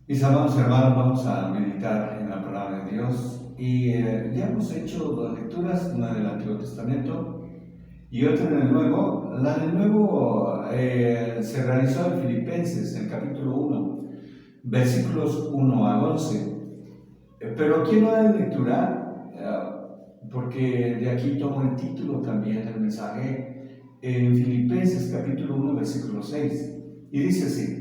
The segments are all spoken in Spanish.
Mis amados hermanos, vamos a meditar en la palabra de Dios y ya hemos hecho dos lecturas, una del Antiguo Testamento y otra en el Nuevo. La del Nuevo se realizó en Filipenses, en el capítulo 1, versículos 1 al 11. Pero quiero dar lectura porque de aquí tomo el título también del mensaje en Filipenses capítulo 1, versículo 6. Y dice así: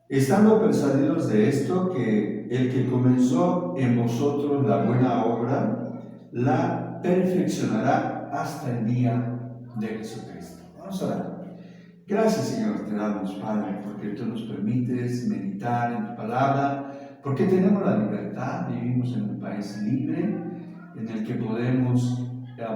estando persuadidos de esto, que el que comenzó en vosotros la buena obra, la perfeccionará hasta el día de Jesucristo. Vamos a orar. Gracias, Señor, te damos, Padre, porque tú nos permites meditar en tu palabra, porque tenemos la libertad, vivimos en un país libre, en el que podemos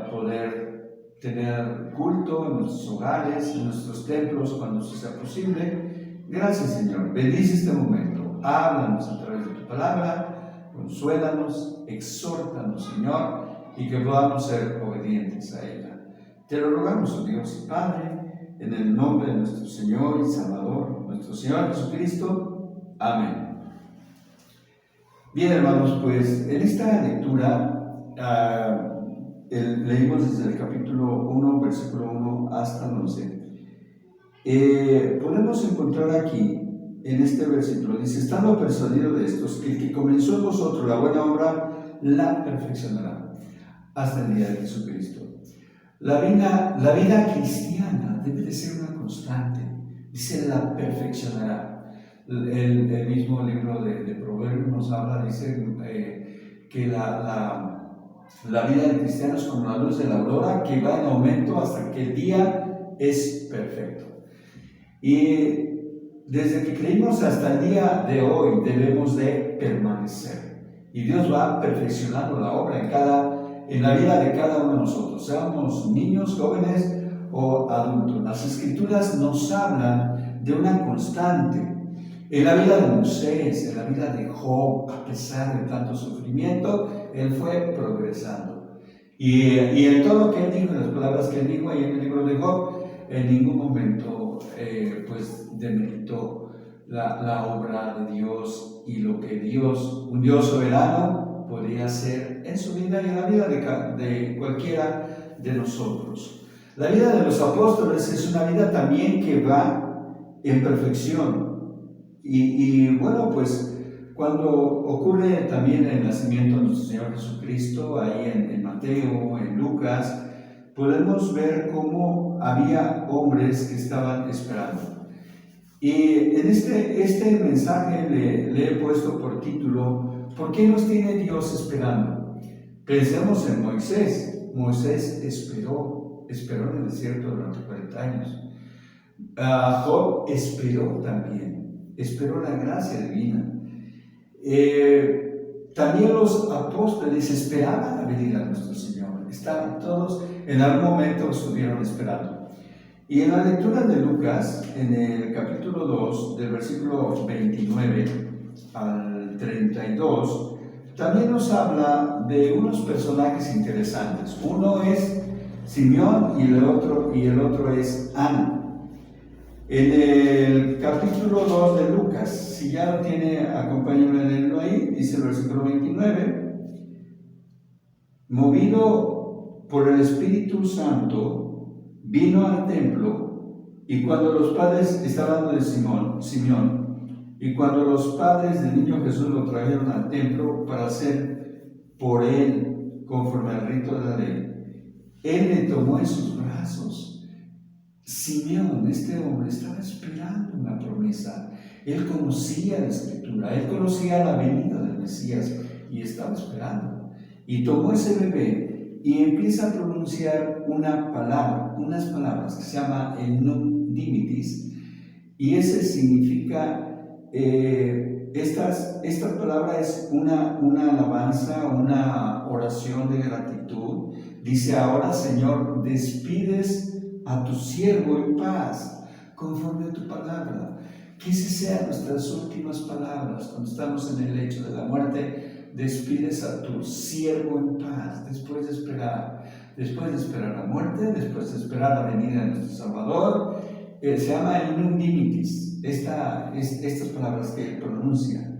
poder tener culto en nuestros hogares, en nuestros templos, cuando eso sea posible. Gracias, Señor. Bendice este momento. Háblanos a través de tu palabra, consuélanos, exhórtanos, Señor, y que podamos ser obedientes a ella. Te lo rogamos, oh Dios y Padre, en el nombre de nuestro Señor y Salvador, nuestro Señor Jesucristo. Amén. Bien, hermanos, pues en esta lectura leímos desde el capítulo 1, versículo 1 hasta el 11. Podemos encontrar aquí, en este versículo, dice: estando persuadido de estos, que el que comenzó en vosotros la buena obra, la perfeccionará hasta el día de Jesucristo. La vida cristiana debe de ser una constante. Dice: la perfeccionará. El mismo libro de Proverbios nos habla, dice que la vida del cristiano es como la luz de la aurora, que va en aumento hasta que el día es perfecto. Y desde que creímos hasta el día de hoy debemos de permanecer. Y Dios va perfeccionando la obra en la vida de cada uno de nosotros, seamos niños, jóvenes o adultos. Las Escrituras nos hablan de una constante. En la vida de Moisés, en la vida de Job, a pesar de tanto sufrimiento, él fue progresando. Y en todo lo que él dijo, en las palabras que él dijo ahí en el libro de Job, en ningún momento demeritó la obra de Dios y lo que Dios, un Dios soberano, podría hacer en su vida y en la vida de cualquiera de nosotros. La vida de los apóstoles es una vida también que va en perfección. Y bueno, pues cuando ocurre también el nacimiento de nuestro Señor Jesucristo, ahí en Mateo, en Lucas, podemos ver cómo había hombres que estaban esperando. Y en este mensaje le he puesto por título: ¿por qué nos tiene Dios esperando? Pensemos en Moisés. Moisés esperó en el desierto durante 40 años. Job esperó también, esperó la gracia divina. También los apóstoles esperaban la venida de nuestro Señor. Estaban todos, en algún momento estuvieron esperando. Y en la lectura de Lucas, en el capítulo 2, del versículo 29 al 32, también nos habla de unos personajes interesantes. Uno es Simeón y el otro es Ana. En el capítulo 2 de Lucas, si ya lo tiene, acompáñenme a leerlo ahí, dice el versículo 29: movido por el Espíritu Santo, vino al templo, y cuando los padres, está hablando de Simeón, y cuando los padres del niño Jesús lo trajeron al templo para hacer por él conforme al rito de la ley, él le tomó en sus brazos. Simeón, este hombre, estaba esperando una promesa. Él conocía la Escritura, él conocía la venida del Mesías y estaba esperando. Y tomó ese bebé y empieza a pronunciar unas palabras que se llama el Nunc Dimittis, y ese significa, esta palabra es una alabanza, una oración de gratitud. Dice: ahora, Señor, despides a tu siervo en paz, conforme a tu palabra. Que esas sean nuestras últimas palabras cuando estamos en el lecho de la muerte. Despides a tu siervo en paz, después de esperar la muerte, después de esperar la venida de nuestro Salvador, se llama el Nunc Dimittis, estas palabras que él pronuncia.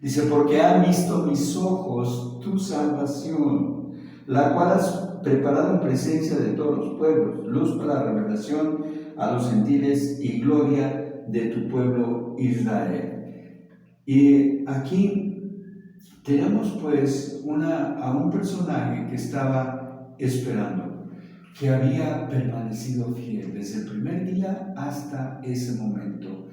Dice, porque han visto mis ojos tu salvación, la cual has preparado en presencia de todos los pueblos, luz para la revelación a los gentiles y gloria de tu pueblo Israel. Y aquí tenemos pues a un personaje que estaba esperando, que había permanecido fiel desde el primer día hasta ese momento.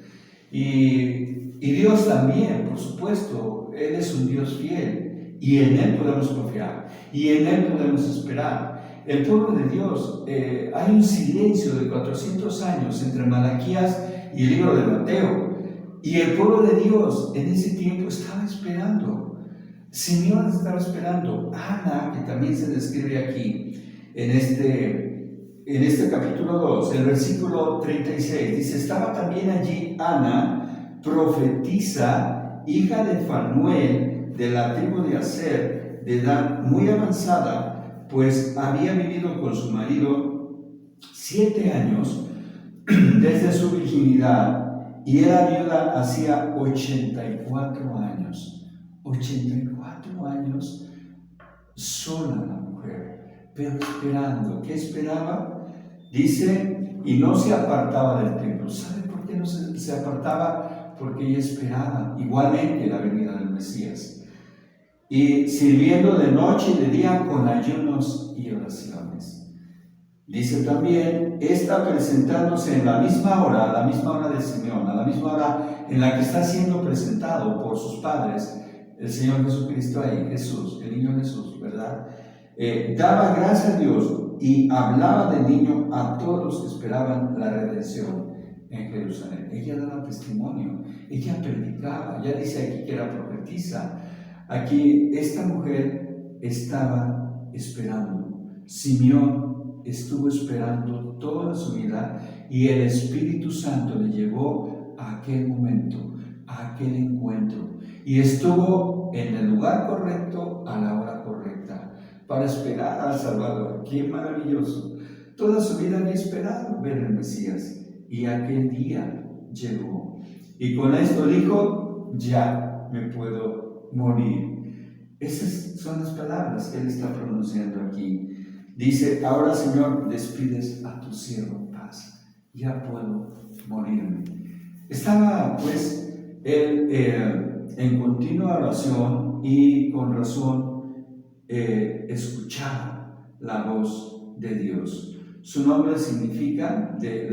Y Dios también, por supuesto, Él es un Dios fiel y en Él podemos confiar y en Él podemos esperar. El pueblo de Dios, hay un silencio de 400 años entre Malaquías y el libro de Mateo, y el pueblo de Dios en ese tiempo estaba esperando. Simeón estaba esperando. Ana, que también se describe aquí en este capítulo 2, el versículo 36, dice, estaba también allí Ana, profetisa, hija de Fanuel, de la tribu de Aser, de edad muy avanzada, pues había vivido con su marido 7 años desde su virginidad, y era viuda hacía 84 años. 84 años sola la mujer, pero esperando. ¿Qué esperaba? Dice, y no se apartaba del templo. ¿Sabe por qué no se apartaba? Porque ella esperaba igualmente la venida del Mesías. Y sirviendo de noche y de día con ayunos y oraciones. Dice también, está presentándose en la misma hora de Simeón, a la misma hora en la que está siendo presentado por sus padres, el Señor Jesucristo ahí, Jesús, el niño Jesús, ¿verdad? Daba gracias a Dios y hablaba del niño a todos los que esperaban la redención en Jerusalén. Ella daba testimonio, ella predicaba, ya dice aquí que era profetisa. Aquí esta mujer estaba esperando. Simeón estuvo esperando toda su vida y el Espíritu Santo le llevó a aquel momento, a aquel encuentro, y estuvo en el lugar correcto a la hora correcta para esperar al Salvador. ¡Qué maravilloso! Toda su vida había esperado ver al Mesías y aquel día llegó. Y con esto dijo, ya me puedo morir. Esas son las palabras que él está pronunciando aquí. Dice, ahora Señor, despides a tu siervo en paz, ya puedo morirme. Estaba pues él en continua oración y con razón escuchaba la voz de Dios. Su nombre significa, de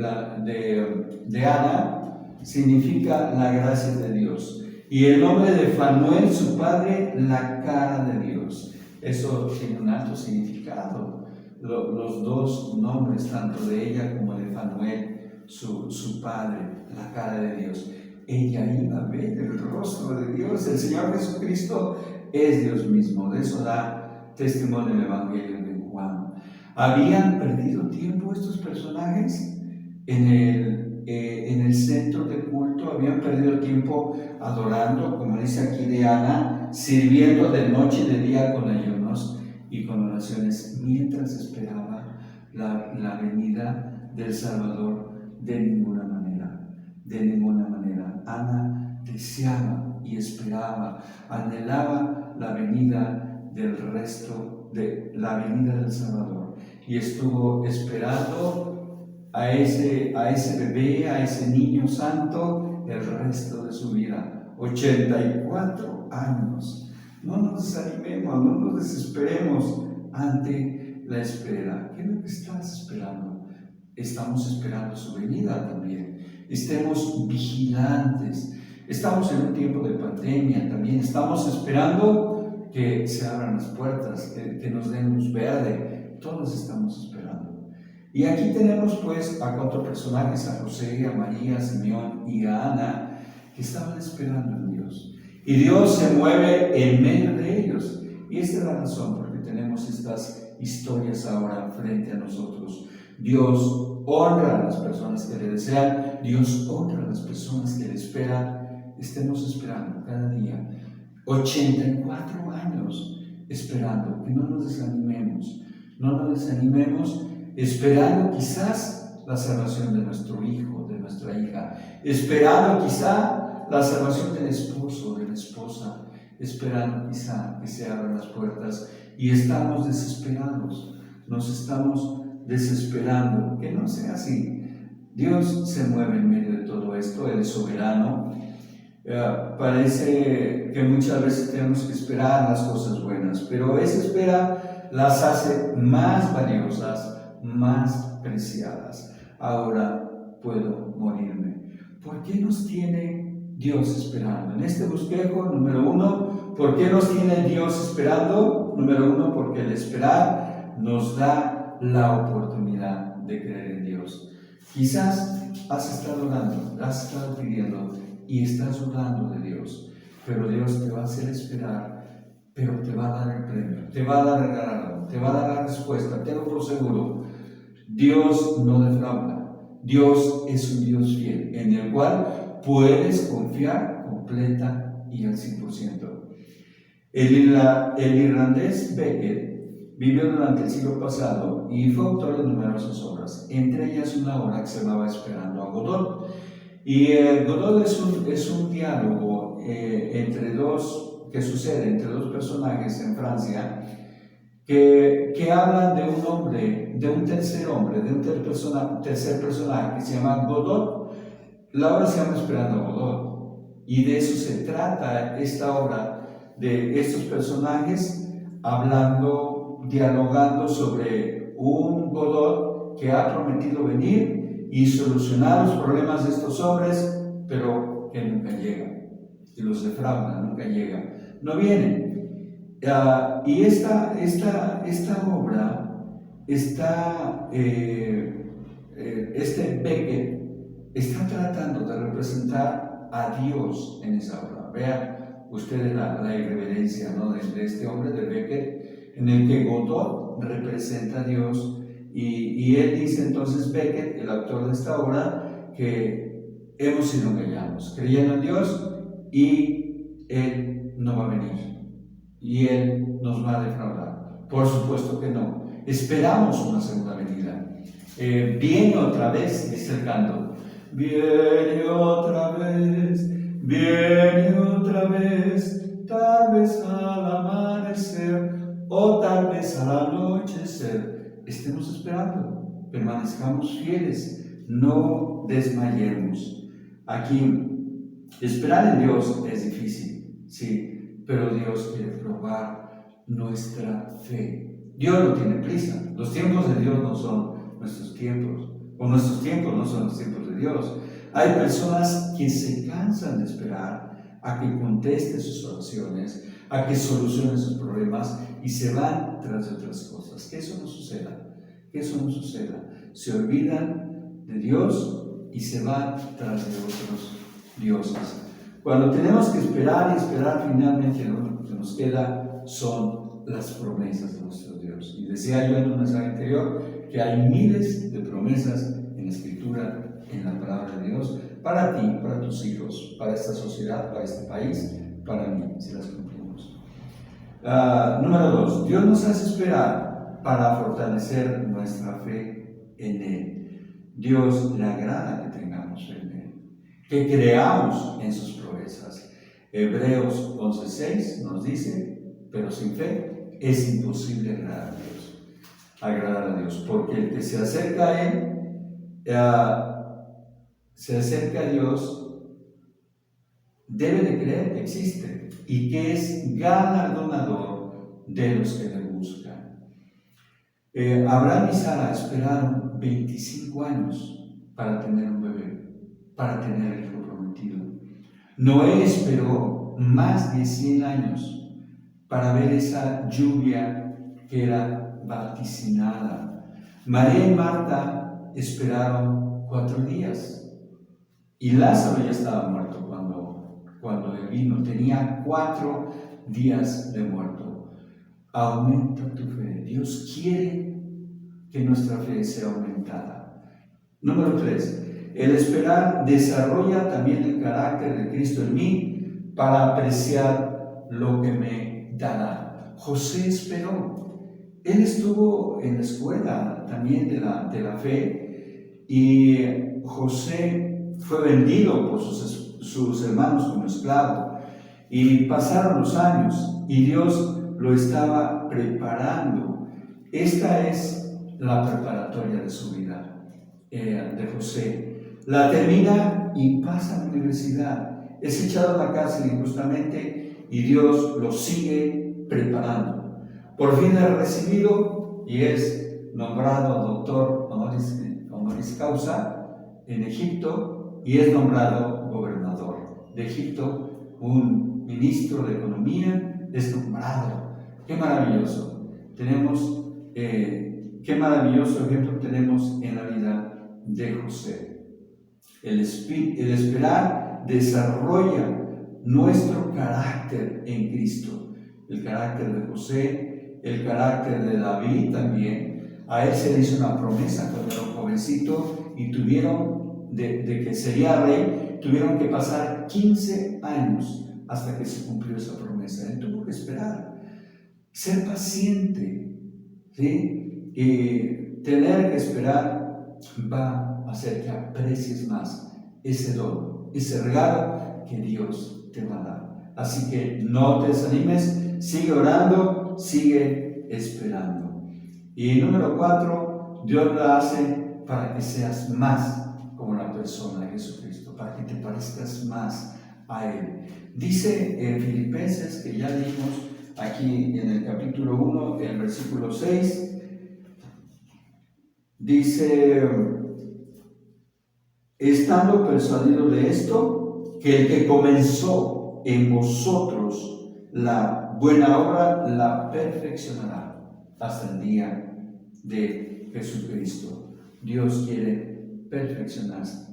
Ana, significa la gracia de Dios. Y el nombre de Fanuel, su padre, la cara de Dios. Eso tiene un alto significado. Los dos nombres, tanto de ella como de Fanuel, su padre, la cara de Dios. Ella iba a ver el rostro de Dios. El Señor Jesucristo es Dios mismo. De eso da testimonio el Evangelio de Juan. ¿Habían perdido tiempo estos personajes en el centro de culto? ¿Habían perdido tiempo adorando, como dice aquí de Ana, sirviendo de noche y de día con ayunos y con oraciones, mientras esperaba la venida del Salvador? De ninguna manera, de ninguna manera. Ana deseaba y esperaba, anhelaba la venida del Salvador, y estuvo esperando a ese bebé, a ese niño santo, el resto de su vida. 84 años. No nos desanimemos, no nos desesperemos ante la espera. ¿Qué es lo que estás esperando? Estamos esperando su venida también. Estemos vigilantes. Estamos en un tiempo de pandemia también. Estamos esperando que se abran las puertas, que nos den luz verde. Todos estamos esperando. Y aquí tenemos pues a 4 personajes, a José, a María, a Simeón y a Ana, que estaban esperando en Dios. Y Dios se mueve en medio de ellos. Y esta es la razón por la que tenemos estas historias ahora frente a nosotros. Dios honra a las personas que le desean. Dios honra a las personas que le esperan. Estemos esperando cada día. 84 años esperando. Que no nos desanimemos. No nos desanimemos esperando quizás la salvación de nuestro hijo, de nuestra hija, esperando quizá la salvación del esposo, de la esposa, esperando quizá que se abran las puertas, y estamos desesperados, nos estamos desesperando. Que no sea así. Dios se mueve en medio de todo esto, Él es soberano. Parece que muchas veces tenemos que esperar las cosas buenas, pero esa espera las hace más valiosas, más preciadas. Ahora puedo morirme. ¿Por qué nos tiene Dios esperando? En este bosquejo, número 1, ¿por qué nos tiene Dios esperando? Número 1, porque el esperar nos da la oportunidad de creer en Dios. Quizás has estado orando, has estado pidiendo y estás dudando de Dios, pero Dios te va a hacer esperar, pero te va a dar el premio, te va a dar el galardón, te va a dar la respuesta, tenlo por seguro. Dios no defrauda, Dios es un Dios fiel, en el cual puedes confiar completa y al 100%. El irlandés Beckett vivió durante el siglo pasado y fue autor de numerosas obras, entre ellas una obra que se llamaba Esperando a Godot. Y Godot es un diálogo que sucede entre dos personajes en Francia que hablan de un hombre, de un tercer hombre, de un tercer personaje que se llama Godot. La obra se llama Esperando a Godot, y de eso se trata esta obra, de estos personajes hablando, dialogando sobre un Godot que ha prometido venir y solucionar los problemas de estos hombres, pero que nunca llega, y los defrauda, nunca llega, no viene. Y esta obra este Beckett está tratando de representar a Dios en esa obra. Vean ustedes la irreverencia, ¿no?, de este hombre, de Beckett, en el que Godot representa a Dios, y él dice entonces, Beckett, el autor de esta obra, que hemos sido engañados, creyendo en Dios, y Él no va a venir, y Él nos va a defraudar. Por supuesto que no. Esperamos una segunda venida. Viene otra vez, dice el canto. Viene otra vez, tal vez al amanecer, o tal vez al anochecer. Estemos esperando, permanezcamos fieles, no desmayemos. Aquí, esperar en Dios es difícil, sí, pero Dios quiere probar nuestra fe. Dios no tiene prisa. Los tiempos de Dios no son nuestros tiempos, o nuestros tiempos no son los tiempos de Dios. Hay personas que se cansan de esperar a que conteste sus oraciones, a que solucione sus problemas, y se van tras de otras cosas. Que eso no suceda, que eso no suceda. Se olvidan de Dios y se van tras de otros dioses. Cuando tenemos que esperar y esperar, finalmente lo único que nos queda son las promesas de nuestro Dios. Y decía yo en un mensaje anterior que hay miles de promesas en la Escritura, en la palabra de Dios, para ti, para tus hijos, para esta sociedad, para este país, para mí, si las cumplimos. Número 2, Dios nos hace esperar para fortalecer nuestra fe en Él. Dios le agrada que tengamos fe en Él, que creamos en sus proezas. Hebreos 11:6 nos dice, pero sin fe es imposible agradar a Dios, porque el que se acerca a Él, se acerca a Dios, debe de creer que existe y que es galardonador de los que le buscan. Abraham y Sara esperaron 25 años para tener un bebé, para tener el hijo prometido. Noé esperó más de 100 años para ver esa lluvia que era vaticinada. María y Marta esperaron 4 días. Y Lázaro ya estaba muerto cuando él vino, tenía 4 días de muerto. Aumenta tu fe. Dios quiere que nuestra fe sea aumentada. Número 3. El esperar desarrolla también el carácter de Cristo en mí para apreciar lo que me dará. José esperó. Él estuvo en la escuela también de la fe, Y José fue vendido por sus hermanos como esclavo. Y pasaron los años y Dios lo estaba preparando. Esta es la preparatoria de su vida, de José. La termina y pasa a la universidad. Es echado a la cárcel injustamente y Dios lo sigue preparando. Por fin es recibido y es nombrado doctor honoris causa en Egipto y es nombrado gobernador de Egipto. Un ministro de Economía es nombrado. ¡Qué maravilloso! Qué maravilloso ejemplo tenemos en la vida de José. El esperar desarrolla nuestro carácter en Cristo. El carácter de José, el carácter de David también. A él se le hizo una promesa cuando era un jovencito y de que sería rey, tuvieron que pasar 15 años hasta que se cumplió esa promesa. Él tuvo que esperar, ser paciente, ¿sí? Y tener que esperar va a hacer que aprecies más ese don, ese regalo que Dios te va a dar. Así que no te desanimes, sigue orando, sigue esperando. Y número 4, Dios lo hace para que seas más como la persona de Jesucristo, para que te parezcas más a Él. Dice en Filipenses, que ya leímos aquí en el capítulo 1, el versículo 6, dice: estando persuadido de esto, que el que comenzó en vosotros la buena obra la perfeccionará hasta el día de Jesucristo. Dios quiere perfeccionarte.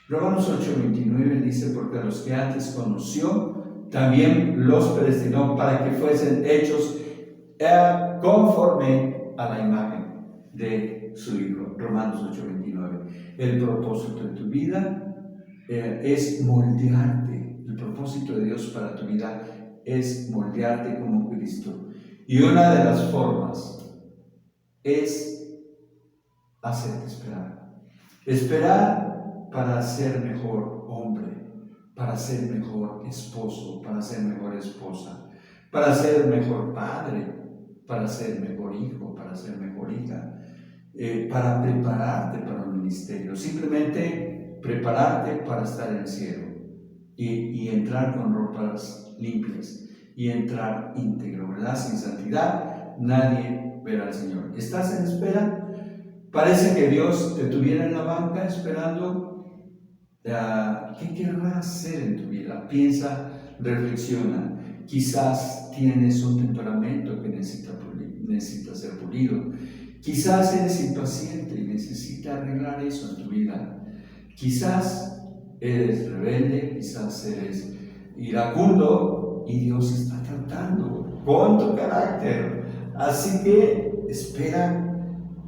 Romanos 8:29 dice: porque a los que antes conoció, también los predestinó para que fuesen hechos conforme a la imagen de su Hijo. Romanos 8:29. El propósito de tu vida es moldearte. El propósito de Dios para tu vida es moldearte como Cristo. Y una de las formas es hacerte esperar. Esperar para ser mejor hombre, para ser mejor esposo, para ser mejor esposa, para ser mejor padre, para ser mejor hijo, para ser mejor hija, para prepararte para un ministerio. Simplemente prepararte para estar en el cielo y entrar con ropas limpias y entrar íntegro, ¿verdad? Sin santidad nadie verá al Señor. ¿Estás en espera? Parece que Dios te tuviera en la banca esperando. ¿Qué querrá hacer en tu vida? Piensa, reflexiona. Quizás tienes un temperamento que necesita ser pulido. Quizás eres impaciente y necesitas arreglar eso en tu vida. Quizás eres rebelde, quizás eres iracundo y Dios está tratando con tu carácter. Así que espera.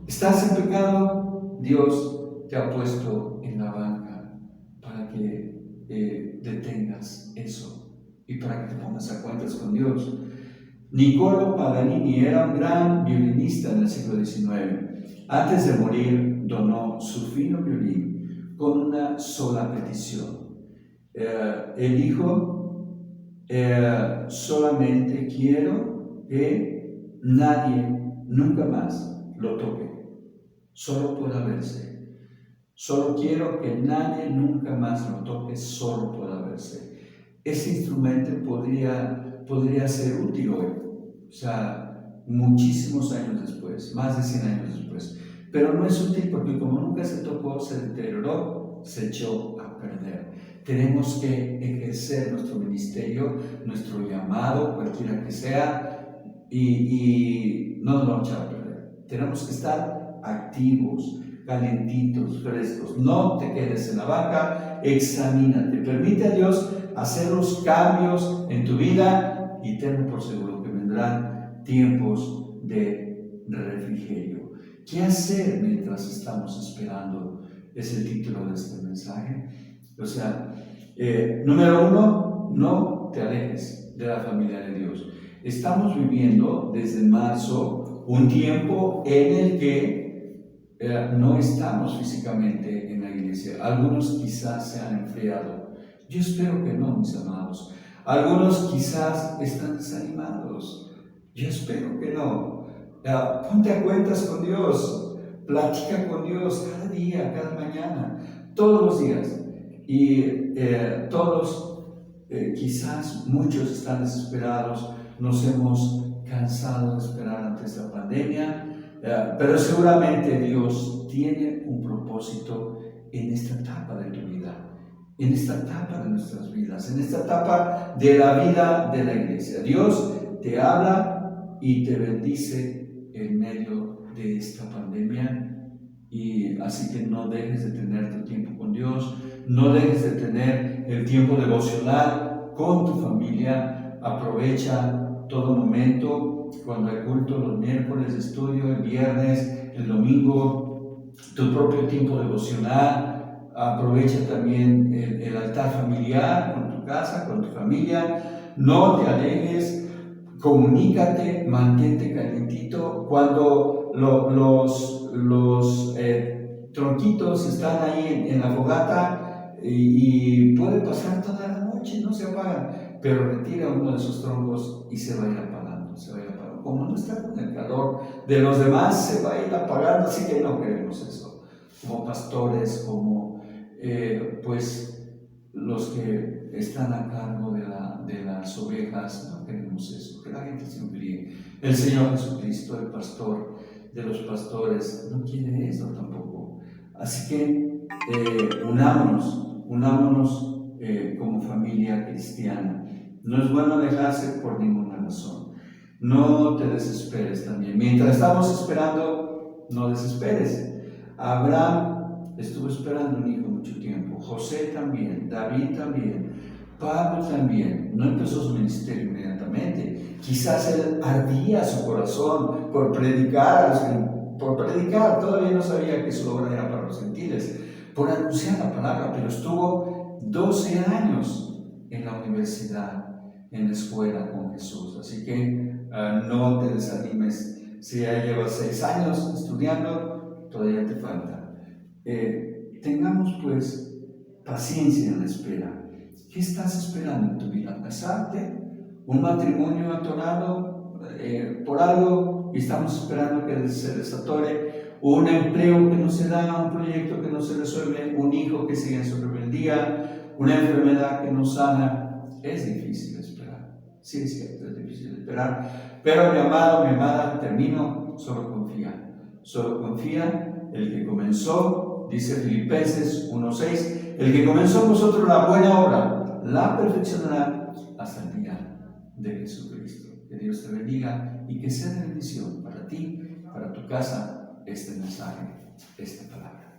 ¿Estás en pecado? Dios te ha puesto en la banca para que detengas eso y para que te pongas a cuentas con Dios. Niccolo Paganini era un gran violinista en el siglo XIX. Antes de morir, donó su fino violín con una sola petición. Él dijo: solamente quiero que nadie nunca más lo toque. Solo pueda verse. Solo quiero que nadie nunca más lo toque, solo pueda verse. Ese instrumento podría ser útil hoy, o sea, muchísimos años después, más de 100 años después. Pero no es útil porque como nunca se tocó, se deterioró, se echó a perder. Tenemos que ejercer nuestro ministerio, nuestro llamado, cualquiera que sea, y no nos vamos a echar a perder. Tenemos que estar activos, calentitos, frescos. No te quedes en la banca, examínate. Permite a Dios hacer los cambios en tu vida y ten por seguro que vendrán tiempos de refrigerio. ¿Qué hacer mientras estamos esperando? Es el título de este mensaje. O sea, número 1, no te alejes de la familia de Dios. Estamos viviendo desde marzo un tiempo en el que no estamos físicamente en la iglesia. Algunos quizás se han enfriado. Yo espero que no, mis amados. Algunos quizás están desanimados. Yo espero que no. Ponte a cuentas con Dios. Platica con Dios cada día, cada mañana, todos los días. Y quizás muchos están desesperados. Nos hemos cansado de esperar ante esta pandemia. Pero seguramente Dios tiene un propósito en esta etapa de tu vida, en esta etapa de nuestras vidas, en esta etapa de la vida de la iglesia. Dios te habla y te bendice en medio de esta pandemia, y así que no dejes de tener tu tiempo con Dios, no dejes de tener el tiempo devocional con tu familia. Aprovecha todo momento. Cuando hay culto, los miércoles de estudio, el viernes, el domingo, tu propio tiempo devocional. Aprovecha también el altar familiar con tu casa, con tu familia. No te alejes, comunícate, mantente calientito. Cuando los tronquitos están ahí en la fogata y puede pasar toda la noche, no se apagan, pero retira uno de esos troncos y se va a ir apagando, se va a ir apagando. Como no está con el calor de los demás, se va a ir apagando, así que no queremos eso. Como pastores, como pues los que están a cargo de las ovejas, no queremos eso, que la gente se enfríe. El Señor Jesucristo, el pastor de los pastores, no quiere eso tampoco. Así que unámonos como familia cristiana. No es bueno alejarse por ninguna razón. No te desesperes también. Mientras estamos esperando, no desesperes. Abraham estuvo esperando un hijo mucho tiempo. José también, David también, Pablo también. No empezó su ministerio inmediatamente. Quizás él ardía su corazón por predicar, todavía no sabía que su obra era para los gentiles, por anunciar la palabra, pero estuvo 12 años en la universidad, en la escuela con Jesús. Así que no te desanimes. Si ya llevas 6 años estudiando, todavía te falta. Tengamos pues paciencia en la espera. ¿Qué estás esperando en tu vida? ¿Casarte? ¿Un matrimonio atorado por algo y estamos esperando que se desatore? ¿Un empleo que no se da? ¿Un proyecto que no se resuelve? ¿Un hijo que sigue en su rebeldía? ¿Una enfermedad que no sana? Es difícil esperar. Sí, es cierto, es difícil esperar. Pero mi amado, mi amada, termino, solo confía. Solo confía. El que comenzó, dice Filipenses 1:6, el que comenzó en vosotros la buena obra, la perfeccionará hasta el día de Jesucristo. Que Dios te bendiga y que sea de bendición para ti, para tu casa, este mensaje, esta palabra.